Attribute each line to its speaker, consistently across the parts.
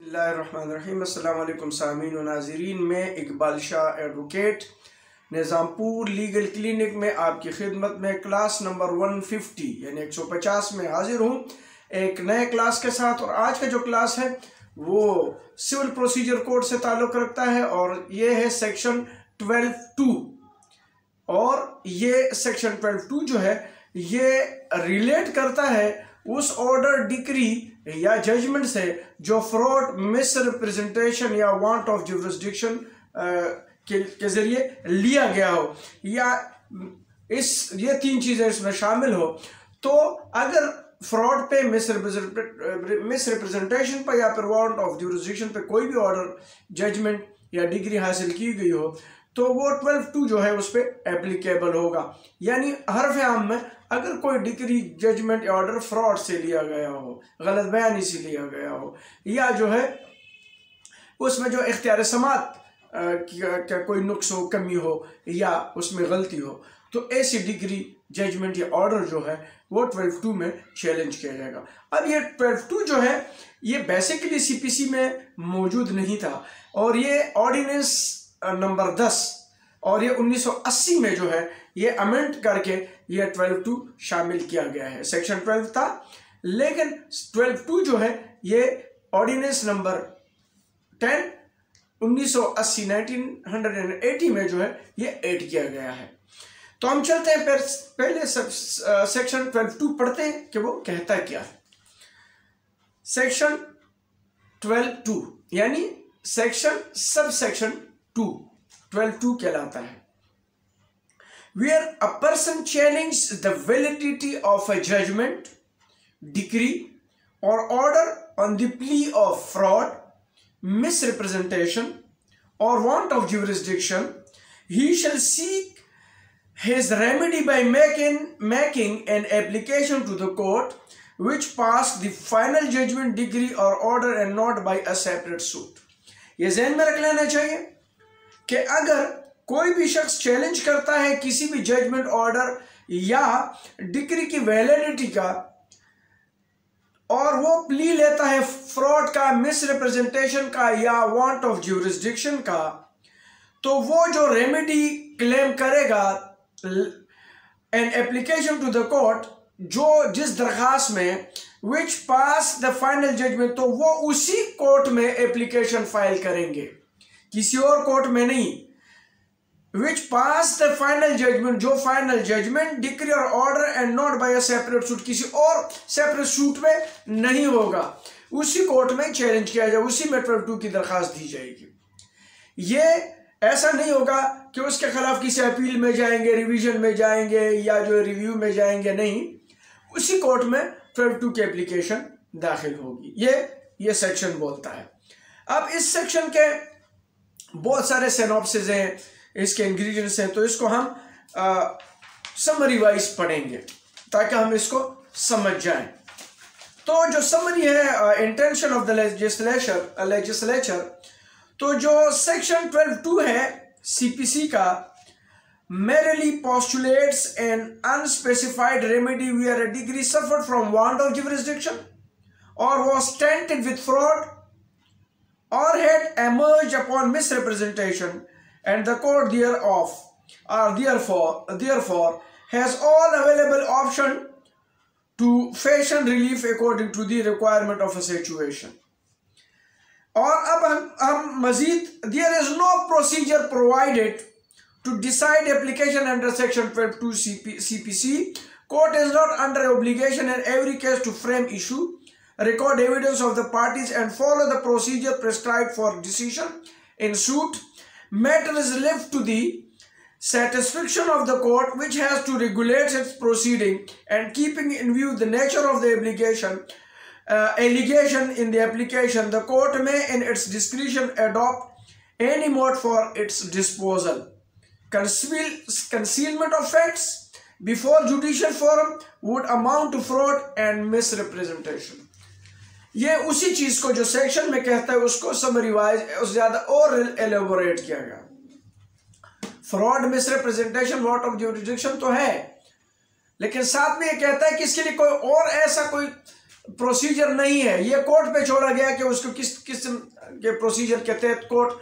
Speaker 1: बिस्मिल्लाहिर्रहमानिर्रहीम। अस्सलाम वालेकुम सामीन व नाज़रीन। मैं Iqbal Shah advocate Nizampur legal clinic में आपकी खिदमत में क्लास नंबर 150 यानी 150 में हाजिर हूँ एक नए क्लास के साथ। और आज का जो क्लास है वो सिविल प्रोसीजर कोड से ताल्लुक़ रखता है और ये है सेक्शन 12(2) और ये सेक्शन 12(2) जो है ये रिलेट करता है उस ऑर्डर, डिक्री या जजमेंट से जो फ्रॉड, मिस रिप्रेजेंटेशन या वांट ऑफ जुरिस्डिक्शन के जरिए लिया गया हो, या ये तीन चीज़ें इसमें शामिल हो। तो अगर फ्रॉड पे, मिस रिप्रेजेंटेशन पर या फिर वांट ऑफ जुरिस्डिक्शन पे कोई भी ऑर्डर, जजमेंट या डिग्री हासिल की गई हो तो वो 12(2) जो है उस पर एप्लीकेबल होगा। यानी हरफ आम में अगर कोई डिग्री, जजमेंट या ऑर्डर फ्रॉड से लिया गया हो, गलत बयानी से लिया गया हो, या जो है उसमें जो इख्तियार समात क्या कोई नुक्स हो, कमी हो या उसमें गलती हो, तो ऐसी डिग्री, जजमेंट या ऑर्डर जो है वो 12(2) में चैलेंज किया जाएगा। अब ये 12(2) जो है ये बेसिकली सीपीसी में मौजूद नहीं था और ये ऑर्डिनेंस नंबर 10 और ये 1980 में जो है ये अमेंड करके ये 12(2) शामिल किया गया है। सेक्शन 12 था लेकिन 12(2) जो है ये ऑर्डिनेंस नंबर 10 1980 में जो है ये ऐड किया गया है। तो हम चलते हैं पहले सेक्शन 12(2) पढ़ते हैं कि वो कहता क्या है। सेक्शन 12(2) यानी सेक्शन सब सेक्शन 12(2) कहलाता है। Where a person challenges the validity of a judgment, decree or order on the plea of fraud, misrepresentation or want of jurisdiction, he shall seek his remedy by making an application to the court which passed the final judgment, decree or order and not by a separate suit। ये ज़हन में रख लेना चाहिए कि अगर कोई भी शख्स चैलेंज करता है किसी भी जजमेंट, ऑर्डर या डिक्री की वैलिडिटी का और वो प्ली लेता है फ्रॉड का, मिस रिप्रेजेंटेशन का या वांट ऑफ ज्यूरिसडिक्शन का, तो वो जो रेमेडी क्लेम करेगा, an application to the court, जो जिस दरखास्त में which pass the final judgment, तो वो उसी कोर्ट में एप्लीकेशन फाइल करेंगे, किसी और कोर्ट में नहीं। Which pass the final judgment, जो फाइनल जजमेंट, डिक्री और order and not by a separate suit, किसी और सेपरेट सूट में नहीं होगा, उसी कोर्ट में चैलेंज किया जाए, उसी में 12(2) की दरखास्त दी जाएगी। ये ऐसा नहीं होगा कि उसके खिलाफ किसी अपील में जाएंगे, रिवीजन में जाएंगे या जो रिव्यू में जाएंगे, नहीं, उसी कोर्ट में 12(2) की एप्लीकेशन दाखिल होगी। ये सेक्शन बोलता है। अब इस सेक्शन के बहुत सारे सिनॉप्सिस हैं, इसके इंग्रेडिएंट्स हैं, तो इसको हम समरी वाइज पढ़ेंगे ताकि हम इसको समझ जाएं। तो जो समरी है, इंटेंशन ऑफ द लेजिस्लेचर, तो जो सेक्शन 12(2) है सीपीसी का, merely postulates an unspecified remedy where a degree suffered from want of jurisdiction or was tainted with fraud or had emerged upon misrepresentation, and the court thereof or therefore has all available option to fashion relief according to the requirement of a situation। और अब हम मजीद, there is no procedure provided to decide application under section 12(2) CPC. Court is not under obligation in every case to frame issue, record evidence of the parties and follow the procedure prescribed for decision in suit. Matter is left to the satisfaction of the court, which has to regulate its proceeding and keeping in view the nature of the allegation in the application. The court may in its discretion adopt any mode for its disposal. Concealment of facts before judicial forum would amount to fraud and misrepresentation। ये उसी चीज को जो section में कहता है उसको summary wise उस ज्यादा और एलेबोरेट किया गया। Fraud, misrepresentation, want of jurisdiction तो है, लेकिन साथ में ये कहता है कि इसके लिए कोई और ऐसा कोई प्रोसीजर नहीं है, ये कोर्ट पे छोड़ा गया कि उसको किस किस्म के प्रोसीजर के तहत कोर्ट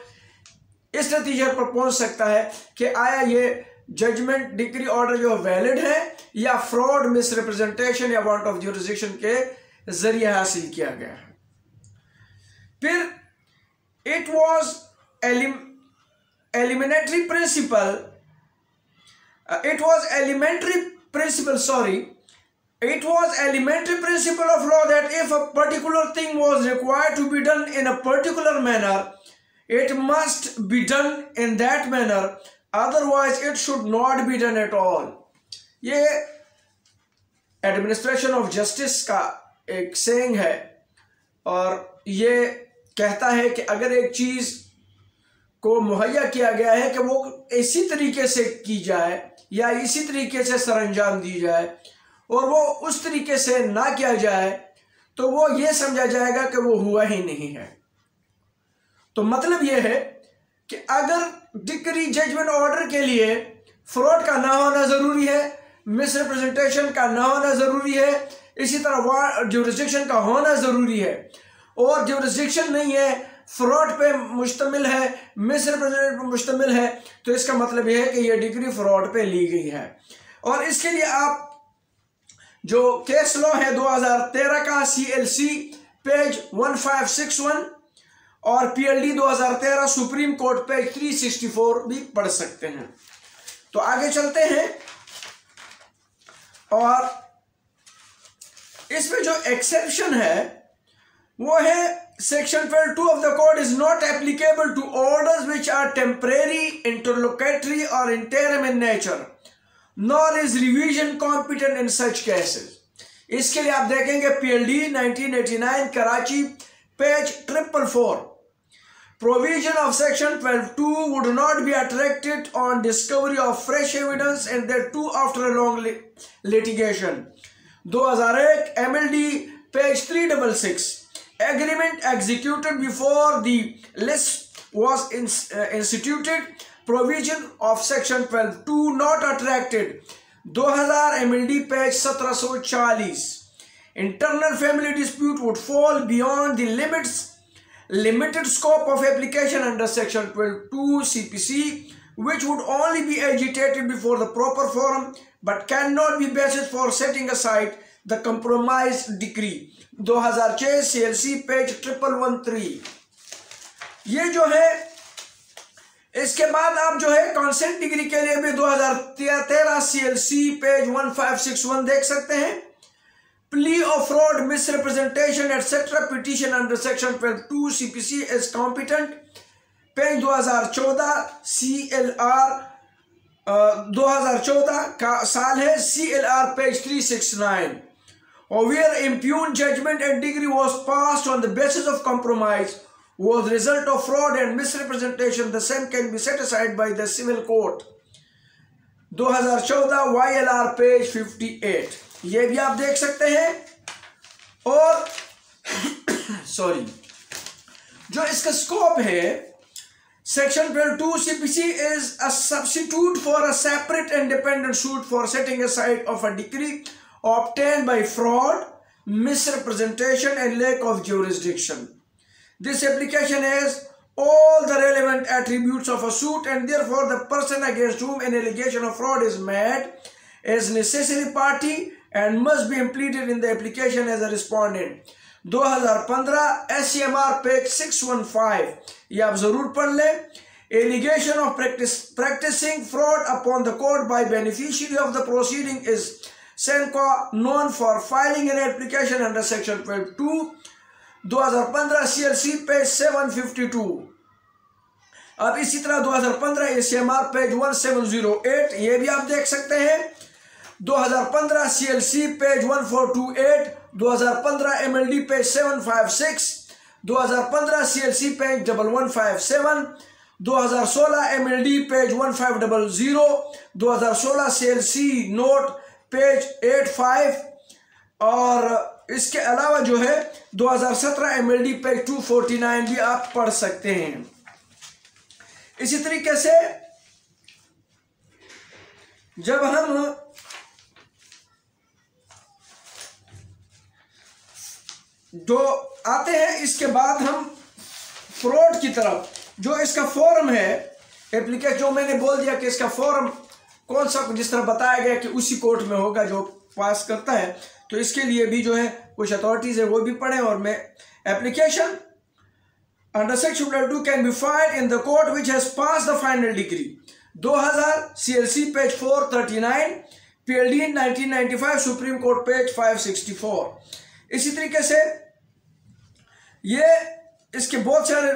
Speaker 1: इस नतीजे पर पहुंच सकता है कि आया ये जजमेंट डिक्री ऑर्डर जो वैलिड है या फ्रॉड, मिसरिप्रेजेंटेशन या वांट ऑफ ज्यूरिसडिक्शन के जरिए हासिल किया गया है। फिर it was elementary principle it was elementary principle of law that if a particular thing was required to be done in a particular manner, it must be done in that manner, otherwise it should not be done at all। ये administration of justice का एक saying है और ये कहता है कि अगर एक चीज को मुहैया किया गया है कि वो इसी तरीके से की जाए या इसी तरीके से सरअंजाम दी जाए और वो उस तरीके से ना किया जाए तो वो ये समझा जाएगा कि वो हुआ ही नहीं है। तो मतलब ये है कि अगर डिक्री जजमेंट ऑर्डर के लिए फ्रॉड का ना होना ज़रूरी है, मिसरिप्रेजेंटेशन का ना होना ज़रूरी है, इसी तरह ज्यूरिसडिक्शन का होना ज़रूरी है, और ज्यूरिसडिक्शन नहीं है, फ्रॉड पे मुश्तमिल है, मिसरिप्रेजेंटेशन पे मुश्तमिल है, तो इसका मतलब यह है कि यह डिग्री फ्रॉड पे ली गई है। और इसके लिए आप जो केस लॉ है 2013 का CLC पेज 1561 और PLD 2013 सुप्रीम कोर्ट पेज 364 भी पढ़ सकते हैं। तो आगे चलते हैं और इसमें जो एक्सेप्शन है वो है section 12(2) of the code is not applicable to orders which are temporary, interlocutory or interim in nature, nor is revision competent in such cases। इसके लिए आप देखेंगे PLD 1989 Karachi page 444। Provision of section 12(2) would not be attracted on discovery of fresh evidence and thereto after a long litigation। 2001 MLD page 366। Agreement executed before the list was instituted, provision of section 12(2) not attracted। 2000 MLD page 1740। Internal family dispute would fall beyond the limited scope of application under section 12(2) CPC, which would only be agitated before the proper forum but cannot be basis for setting aside the compromise decree। 2006 CLC page 1113। ये जो है इसके बाद आप जो है consent degree के लिए भी 2013 CLC पेज 1561 देख सकते हैं। Plea of fraud, misrepresentation etcetera petition under section 12(2) CPC is competent. Page 2014 CLR 2014 का साल है, CLR page 369। or where impugn judgment and decree was passed on the basis of compromise was result of fraud and misrepresentation, the same can be set aside by the civil court। 2014 YLR page 58। ये भी आप देख सकते हैं। और sorry जो इसका scope है, section 12(2) CPC is a substitute for a separate independent suit for setting aside of a decree obtained by fraud, misrepresentation and lack of jurisdiction। This application has all the relevant attributes of a suit and therefore the person against whom an allegation of fraud is made is necessary party and must be pleaded in the application as a respondent। 2015 SCMR page 615। ये आप जरूर पढ़ लें। Allegation of practicing fraud upon the court by beneficiary of the proceeding is SENCO known for filing an application under section 12(2). 2015 CLC page 752। अब इसी तरह 2015 ACMR page 1708 ये भी आप देख सकते हैं। 2015 CLC page 1428, 2015 MLD page 756, 2015 CLC page 1157, 2016 MLD page 1500, 2016 CLC note page 85 और इसके अलावा जो है 2017 MLD पेज 249 भी आप पढ़ सकते हैं। इसी तरीके से जब हम तो आते हैं इसके बाद हम फ्रॉड की तरफ। जो इसका फॉर्म है एप्लीकेशन, जो मैंने बोल दिया कि इसका फॉर्म कौन सा, जिस तरह बताया गया कि उसी कोर्ट में होगा जो पास करता है, तो इसके लिए भी जो है कुछ अथॉरिटीज है वो भी पढ़े। और मैं application under section 2 can be filed in the court which has pass the final decree 2000 CLC page 439, PLD 1995 supreme court page 564। इसी तरीके से ये इसके बहुत सारे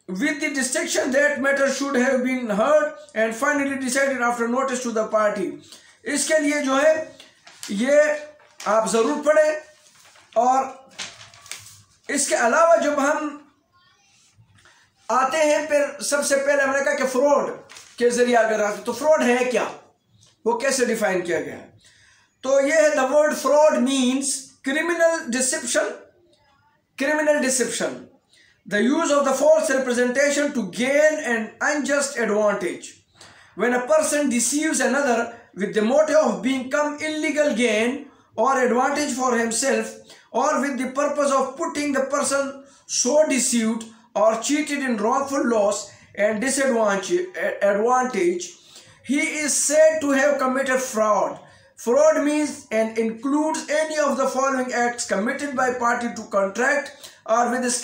Speaker 1: with the distinction that matter should have been heard and finally decided after notice to the party। इसके लिए जो है ये आप जरूर पढ़ें। और इसके अलावा जब हम आते हैं फिर सबसे पहले हमने कहा कि फ्रॉड के जरिए अगर आते तो फ्रॉड है क्या, वो कैसे डिफाइन किया गया है। तो ये है the word fraud means criminal deception, the use of the false representation to gain an unjust advantage. When a person deceives another with the motive of become illegal gain or advantage for himself, or with the purpose of putting the person so deceived or cheated in wrongful loss and disadvantage, he is said to have committed fraud. Fraud means and includes any of the following acts committed by party to contract or with his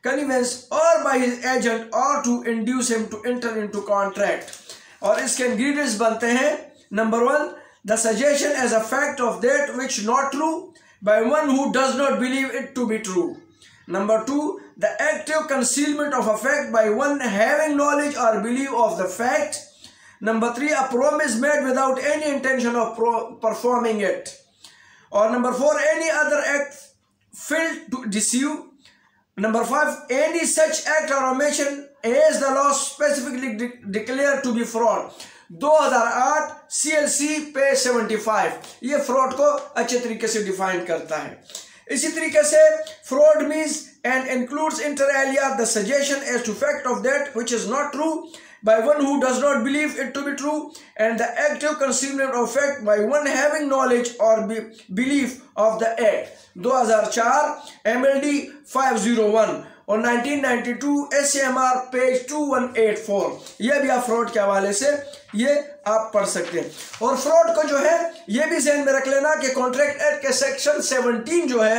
Speaker 1: connivance or by his agent or to induce him to enter into contract। और इसके ingredients बनते हैं, number 1 the suggestion as a fact of that which not true by one who does not believe it to be true. Number 2 the active concealment of a fact by one having knowledge or belief of the fact. Number 3 a promise made without any intention of performing it. Or number 4 any other act filled to deceive. Number 5 any such act or omission as the law specifically declared to be fraud। 2008 CLC page 75 ये fraud को अच्छे तरीके से define करता है। इसी तरीके से fraud means and includes inter alia the suggestion as to fact of that which is not true by one who does not believe it to be true, and the active concealment of fact by one having knowledge or belief of the act। 2004 MLD 501 और 1992 SCMR page 2184। यह भी आप fraud के हवाले से ये आप पढ़ सकते हैं। और फ्रॉड को जो है ये भी ध्यान में रख लेना कि कॉन्ट्रैक्ट एक्ट के सेक्शन 17 जो है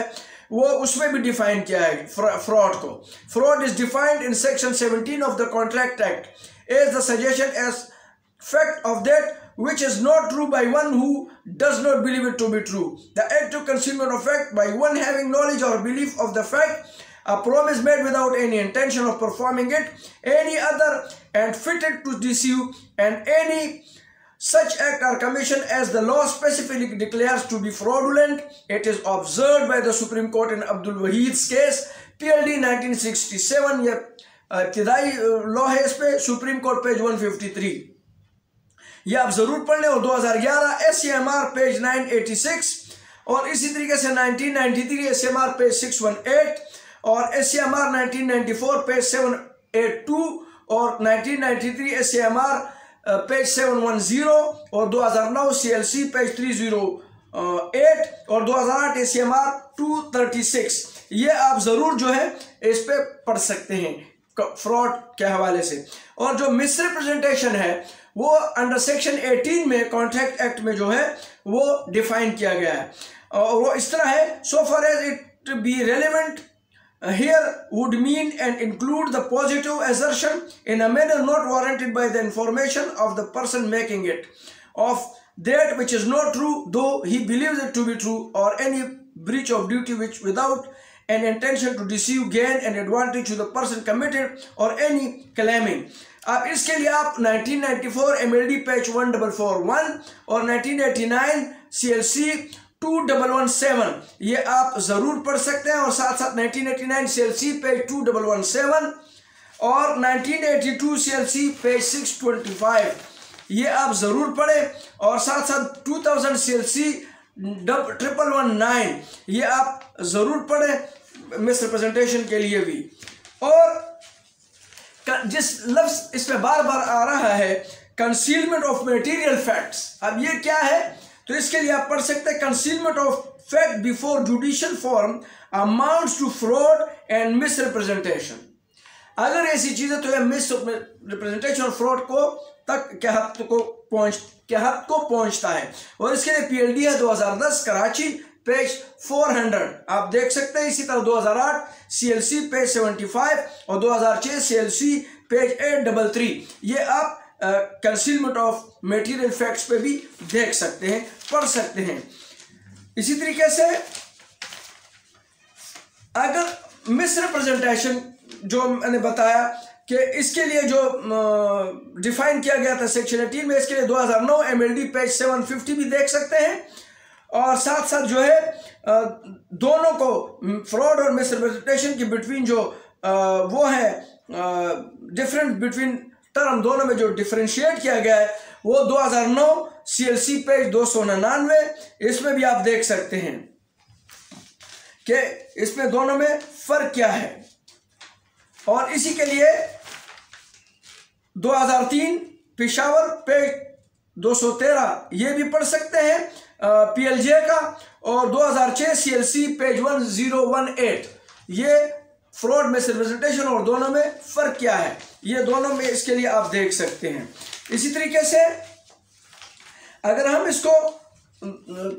Speaker 1: वो उसमें भी डिफाइन किया है फ्रॉड को। Fraud is defined in section 17 of the contract act as the suggestion as fact of that which is not true by one who does not believe it to be true, the active concealment of fact by one having knowledge or belief of the fact, a promise made without any intention of performing it, any other and fitted to deceive, and any such act or commission as the law specifically declares to be fraudulent. It is observed by the Supreme Court in Abdul Wahid's case PLD 1967। यह इब्तिदाई law है, इस पे supreme court page 153, ये आप जरूर पढ़ लें। और 2011 SCMR पेज 986 और इसी तरीके से 1993 SCMR पेज 618 और SCMR 1994 पेज 782 और 1993 SCMR पेज 710 और 2009 CLC पेज 308 और 2008 SCMR 236। ये आप जरूर जो है इस पे पढ़ सकते हैं फ्रॉड के हवाले से। और जो मिसरिप्रेजेंटेशन है वो अंडर सेक्शन 18 में कॉन्ट्रैक्ट एक्ट में जो है वो डिफाइन किया गया है। और वो इस तरह है, so far as it be relevant here would mean and include the positive assertion in a manner not warranted by the information of the person making it of that which is not true though he believes it to be true, or any breach of duty which without an intention to deceive, gain an advantage to the person committed, or any claiming। अब इसके लिए आप 1994 MLD page 1441 और 1989 CLC 2117 ये आप जरूर पढ़ सकते हैं। और साथ साथ 1989 CLC पेज 2117 और 1982 CLC पेज 625 ये आप जरूर पढ़ें। और साथ साथ 2000 CLC 1119 ये आप जरूर पढ़ें मिसरिप्रेजेंटेशन के लिए भी। और जिस लफ्ज इस पे बार बार आ रहा है कंसीलमेंट ऑफ मटेरियल फैक्ट्स, अब ये क्या है? तो इसके लिए आप पढ़ सकते हैं concealment of fact before judicial form amounts to fraud and misrepresentation. अगर ऐसी चीजें तो यह मिस रिप्रेजेंटेशन और फ्रॉड को तक क्या हद को पहुंचता है। और इसके लिए पीएलडी है 2010 कराची पेज 400 आप देख सकते हैं। इसी तरह 2008 सीएलसी पेज 75 और 2006 सीएलसी पेज 833 ये आप कंसीलमेंट ऑफ मटेरियल फैक्ट्स पे भी देख सकते हैं, पढ़ सकते हैं। इसी तरीके से अगर मिस रिप्रेजेंटेशन जो मैंने बताया कि इसके लिए जो डिफाइन किया गया था सेक्शन 18 में, इसके लिए 2009 एमएलडी पेज 750 भी देख सकते हैं। और साथ साथ जो है दोनों को फ्रॉड और मिस रिप्रेजेंटेशन के बिटवीन जो वो है डिफरेंट बिटवीन टर्म, दोनों में जो डिफरेंशिएट किया गया है वो 2009 सीएलसी पेज 299 इसमें भी आप देख सकते हैं कि इसमें दोनों में फर्क क्या है। और इसी के लिए 2003 पेशावर पेज 213 ये भी पढ़ सकते हैं पीएलजे का। और 2006 सीएलसी पेज 1018 ये फ्रॉड मिस रिप्रेजेंटेशन और दोनों में फर्क क्या है, ये दोनों में इसके लिए आप देख सकते हैं। इसी तरीके से अगर हम इसको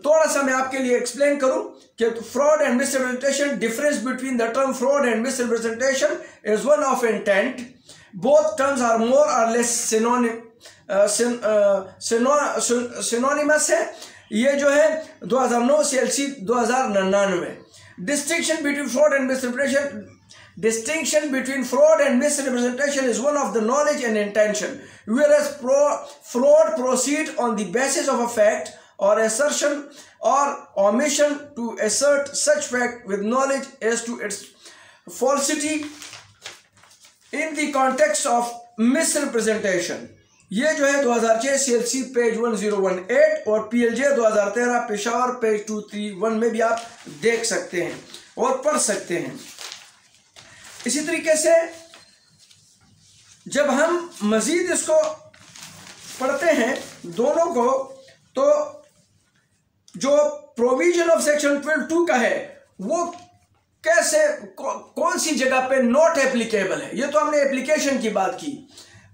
Speaker 1: थोड़ा सा मैं आपके लिए एक्सप्लेन करूं कि fraud and misrepresentation, difference between the term fraud and misrepresentation is one of intent, both terms are more or less synonymous है। ये जो है 2009 CLC 2099। Distinction between fraud and misrepresentation is one of the knowledge and intention, whereas fraud proceeds on the basis of a fact or assertion or omission to assert such fact with knowledge as to its falsity in the context of misrepresentation। ये जो है 2006 CLC page 1018 और पीएलजे 2013 Peshawar page 231 में भी आप देख सकते हैं और पढ़ सकते हैं। इसी तरीके से जब हम मजीद इसको पढ़ते हैं दोनों को, तो जो प्रोविजन ऑफ सेक्शन 12(2) का है वो कैसे कौन सी जगह पे नॉट एप्लीकेबल है, ये तो हमने एप्लीकेशन की बात की।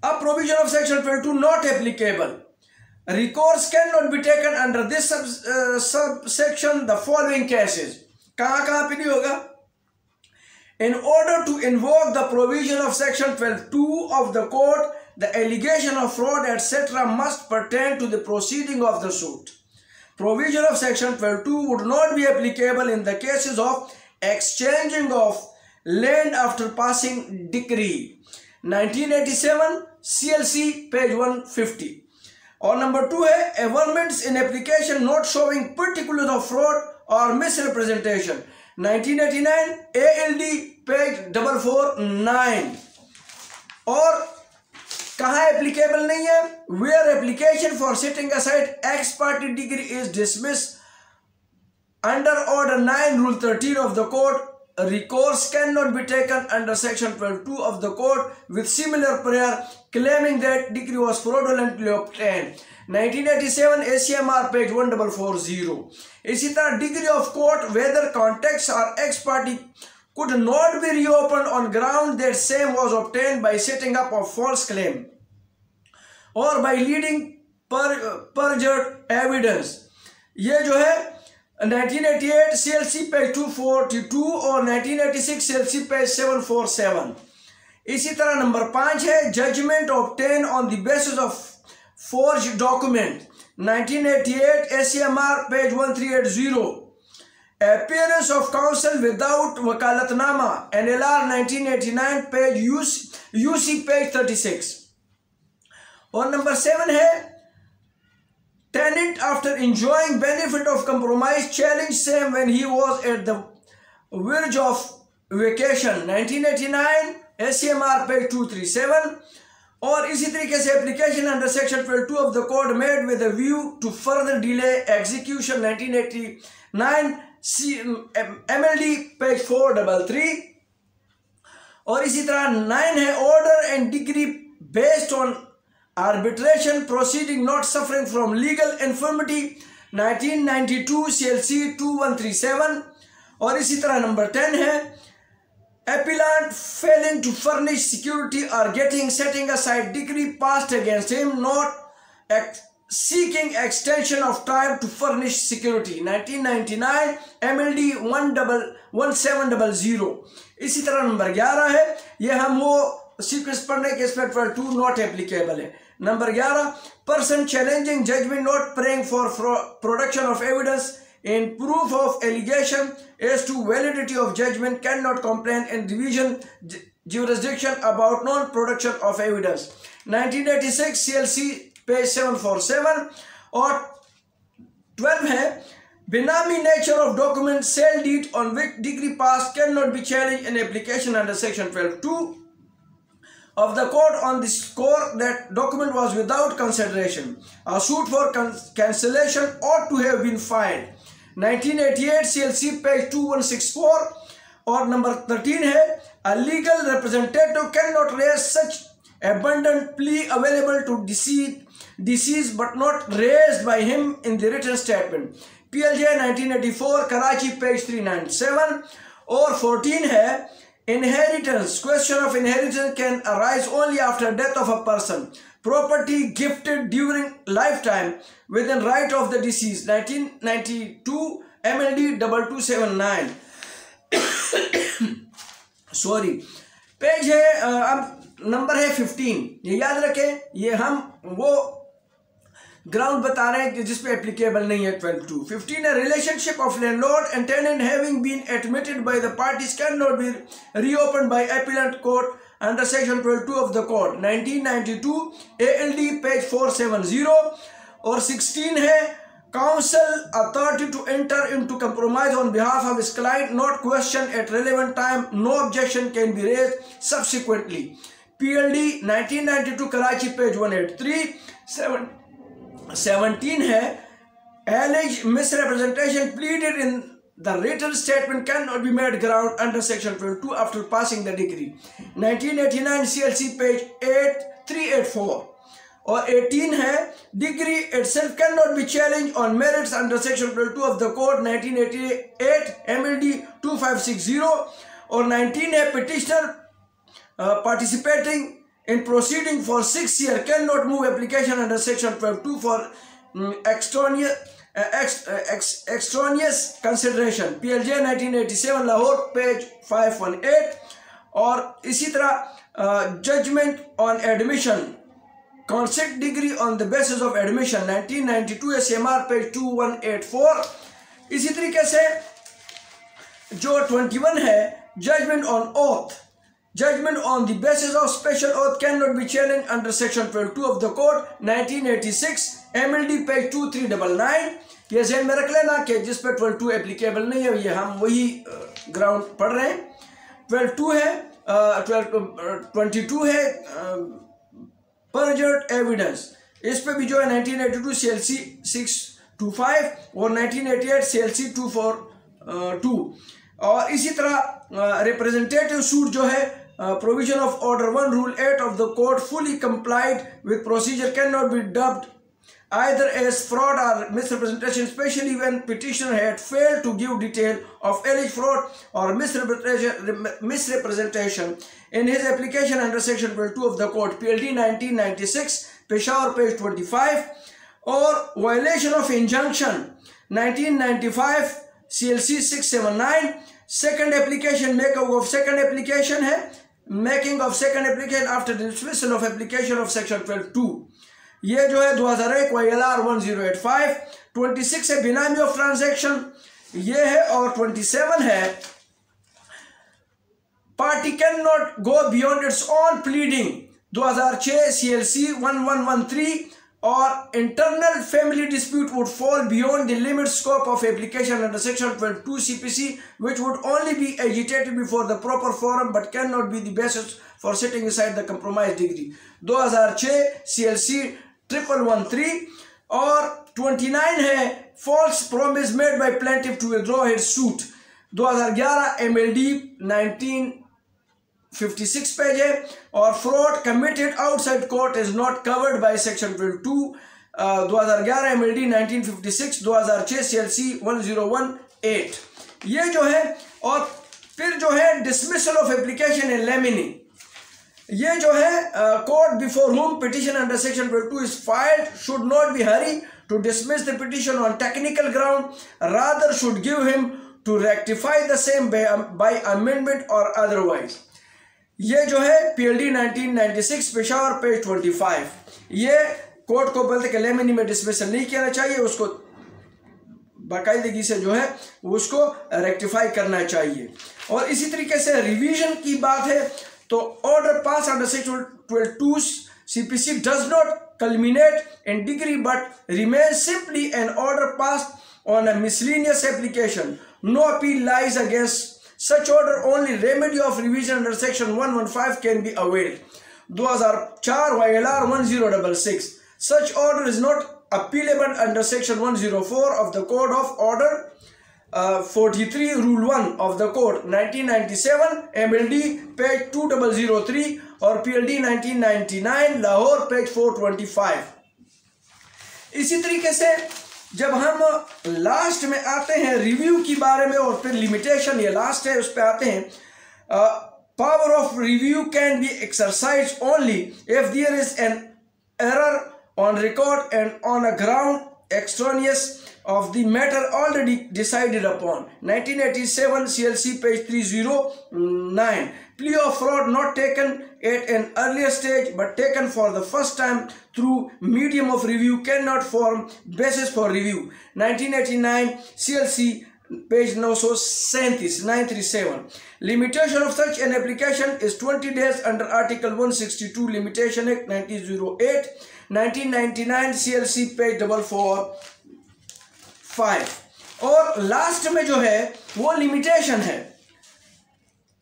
Speaker 1: अब provision of section 12(2) not applicable, recourse can not be taken under this subsection the following cases. कहां पे नहीं होगा? In order to invoke the provision of section 12(2) of the code, the allegation of fraud etc. must pertain to the proceeding of the suit. Provision of section 12(2) would not be applicable in the cases of exchanging of land after passing decree 1987 CLC page 150। और number 2 है averments in application not showing particulars of fraud or misrepresentation 1989 ALD page 449। और कहाँ applicable नहीं है? Where application for setting aside ex parte decree is dismissed under order 9 rule 13 of the code, recourse cannot be taken under section 12(2) of the code with similar prayer claiming that decree was fraudulently obtained 1987 ACMR page 1440। इसी तरह degree of court whether contacts or ex parte could not be reopened on ground that same was obtained by setting up a false claim or by leading perjured evidence। ये जो है 1988 CLC page 242 और 1986 CLC page 747। इसी तरह number 5 है judgment obtain on the basis of forged document 1988 ACMR page 1380। appearance of counsel without wakalatnama NLR 1989 page UC page 36। और number 7 है tenant after enjoying benefit of compromise challenge same when he was at the verge of vacation 1989 ACMR page 237। और इसी तरीके से application under section 12(2) of the code made with a view to further delay execution 1989 MLD page 433। और इसी तरह 9 है order and decree based on arbitration proceeding not suffering from legal infirmity 1992 CLC 2137। और इसी तरह नंबर 10 है appellant failing to furnish security or setting aside degree passed against him, not seeking extension of time to furnish security। 1999 MLD 1700। इसी तरह number 11 है, ये हम वो सीक्वेंस पढ़ने के इसमें 12 नॉट एप्लीकेबल है। Number 11 person challenging judgment not praying for production of evidence in proof of allegation as to validity of judgment cannot complain in division jurisdiction about non-production of evidence। 1986 CLC page 747। और 12 है benami nature of document sale deed on which degree passed cannot be challenged in application under section 12(2) of the court on the score that document was without consideration. A suit for cancellation ought to have been filed। 1988 CLC page 2164। और number 13 है a legal representative cannot raise such abundant plea available to deceased but not raised by him in the written statement। PLJ 1984 Karachi page 397। और 14 है inheritance, question of inheritance can arise only after death of a person, property gifted during lifetime within right of the deceased। 1992 MLD 2279। Sorry page है अब number है 15। ये याद रखें, ये हम वो ग्राउंड बता रहे हैं कि जिस पे एप्लीकेबल नहीं है 12(2). 15 है relationship of landlord and tenant having been admitted by the parties can not be reopen by appellate court under section 12(2) of the court। 1992 ALD page 470। और 16 है counsel authority to enter into compromise on behalf of his client not question at relevant time, no objection can be raised subsequently। PLD 1992 Karachi page 183। 17 है alleged misrepresentation pleaded in the written statement cannot be made ground under section 12(2) after passing the degree। 1989 CLC page 8384। और 18 है degree itself cannot be challenged on merits under section 12(2) of the court। 1988 MLD 2560। और 19 है petitioner participating in proceeding for 6 years cannot move application under section 12(2) for extraneous consideration। PLJ 1987 Lahore page 518। और इसी तरह judgment on admission consent decree on the basis of admission 1992 SMR page 2184। इसी तरीके से जो 21 है judgment on oath, judgment on the basis of special oath cannot be challenged under section 12(2) of the court। 1986 MLD page 2399। ये ज़हन में रख लेना कि जिस पे 12(2) एप्लीकेबल नहीं है, ये हम वही ग्राउंड पढ़ रहे हैं। 12(2) है 22 है perjured evidence, इस पे भी जो है 1982 CLC 625 और 1988 CLC 242। और इसी तरह रिप्रेजेंटेटिव सूट जो है provision of order 1 rule 8 of the court fully complied with procedure cannot be dubbed either as fraud or misrepresentation, especially when petitioner had failed to give detail of alleged fraud or misrepresentation in his application under section 12(2) of the court। PLD 1996 Peshawar page 25। और violation of injunction 1995 CLC 679। second application making of second application है making of second application after dismissal of application of section 12(2), ये जो है 2001 YLR 1085। 26 है बिनामी of transaction ये है। और 27 है party can not go beyond it's on pleading 2006 CLC 1113। और internal family dispute would fall beyond the limit scope of application under section 12(2) CPC, which would only be agitated before the proper forum but cannot be the basis for setting aside the compromise degree. 2006 CLC 1113. और 29 है false promise made by plaintiff to withdraw his suit. 2011 MLD 1956 page है. और fraud committed outside court is not covered by section 12(2) 2011 MLD 1956, 2006 CLC 1018। ये जो है, और फिर जो है डिसमिसल ऑफ एप्लीकेशन इन लेमिनी, ये जो है court before whom petition under section 22 is filed should not be hurry to dismiss the petition on technical ground, rather should give him to rectify the same by amendment or otherwise। ये जो है PLD 1996 Peshawar page 25, ये court को बोलते कि लेमिनी में dismissal नहीं किया चाहिए, उसको बाकायदगी से जो है उसको रेक्टिफाई करना चाहिए। और इसी तरीके से रिवीजन की बात है तो order pass under section 12(2) CPC does not culminate in degree but remains simply an order passed on a miscellaneous application. No appeal lies against such order. Only remedy of revision under section 115 can be availed. 2004 YLR 1066. Such order is not appealable under section 104 of the Code of Order 43 Rule 1 of the Code 1997 MLD page 2003 और PLD 1999 Lahore page 425। इसी तरीके से जब हम last में आते हैं review की बारे में और फिर लिमिटेशन, ये लास्ट है, उस पर आते हैं। Power of review can be exercise only if there is an error on record and on a ground extraneous of the matter already decided upon। 1987 CLC page 309। Plea of fraud not taken at an earlier stage but taken for the first time through medium of review cannot form basis for review। 1989 CLC page 937। Limitation of such an application is 20 days under Article 162 Limitation Act 1908। 1999 CLC page 445। और last में जो है वो limitation है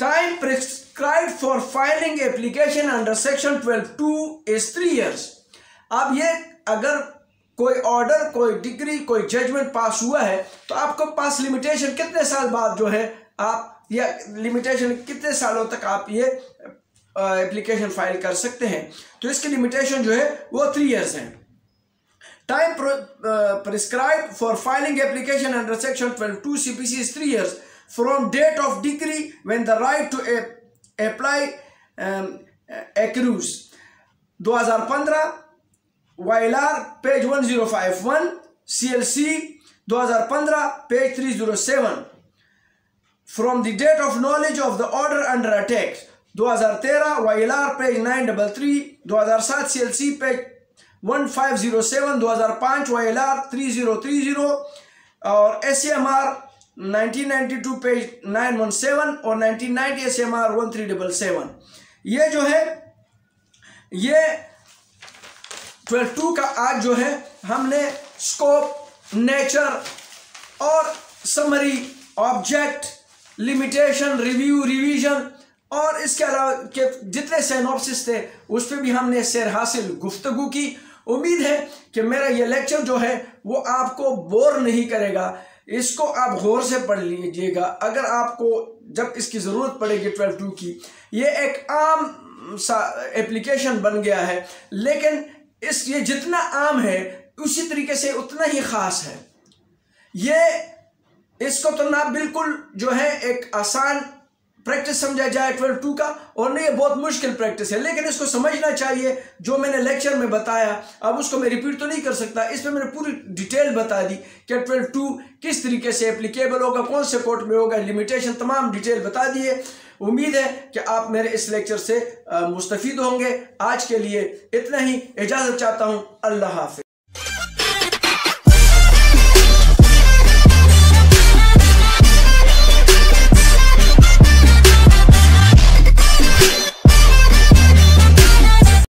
Speaker 1: time prescribed for filing application under section 12(2) is 3 years। अब ये अगर कोई ऑर्डर, कोई डिग्री, कोई जजमेंट पास हुआ है तो आपको पास लिमिटेशन कितने साल बाद जो है आप, या लिमिटेशन कितने सालों तक आप ये एप्लीकेशन फाइल कर सकते हैं, तो इसकी लिमिटेशन जो है वो 3 years है। Time prescribed for filing application under section 12(2) CPC is 3 years from date of decree when the right to apply accrues. 2015 YLR page 1051 CLC 2015 page 307 from the date of knowledge of the order under attack. 2013 YLR page 933। 2007 CLC page 1507। 2005 YLR 3030 और SCMR 1992 page 917 और 1990 SCMR 1377। ये जो है ये 12(2) का आज जो है हमने स्कोप, नेचर और summary, object, limitation, review, revision और इसके अलावा के जितने सिनॉप्सिस थे उस पर भी हमने सैर हासिल गुफ्तगू की। उम्मीद है कि मेरा ये लेक्चर जो है वो आपको बोर नहीं करेगा, इसको आप गौर से पढ़ लीजिएगा। अगर आपको जब इसकी ज़रूरत पड़ेगी 12(2) की, ये एक आम सा एप्लीकेशन बन गया है, लेकिन ये जितना आम है उसी तरीके से उतना ही ख़ास है। ये इसको तो ना बिल्कुल जो है एक आसान प्रैक्टिस समझा जाए 12(2) का, और नहीं ये बहुत मुश्किल प्रैक्टिस है, लेकिन इसको समझना चाहिए। जो मैंने लेक्चर में बताया अब उसको मैं रिपीट तो नहीं कर सकता, इसमें मैंने पूरी डिटेल बता दी कि 12(2) किस तरीके से एप्लीकेबल होगा, कौन से कोर्ट में होगा, लिमिटेशन तमाम डिटेल बता दिए। उम्मीद है कि आप मेरे इस लेक्चर से मुस्तफीद होंगे। आज के लिए इतना ही, इजाज़त चाहता हूँ। अल्लाह हाफ़िज़।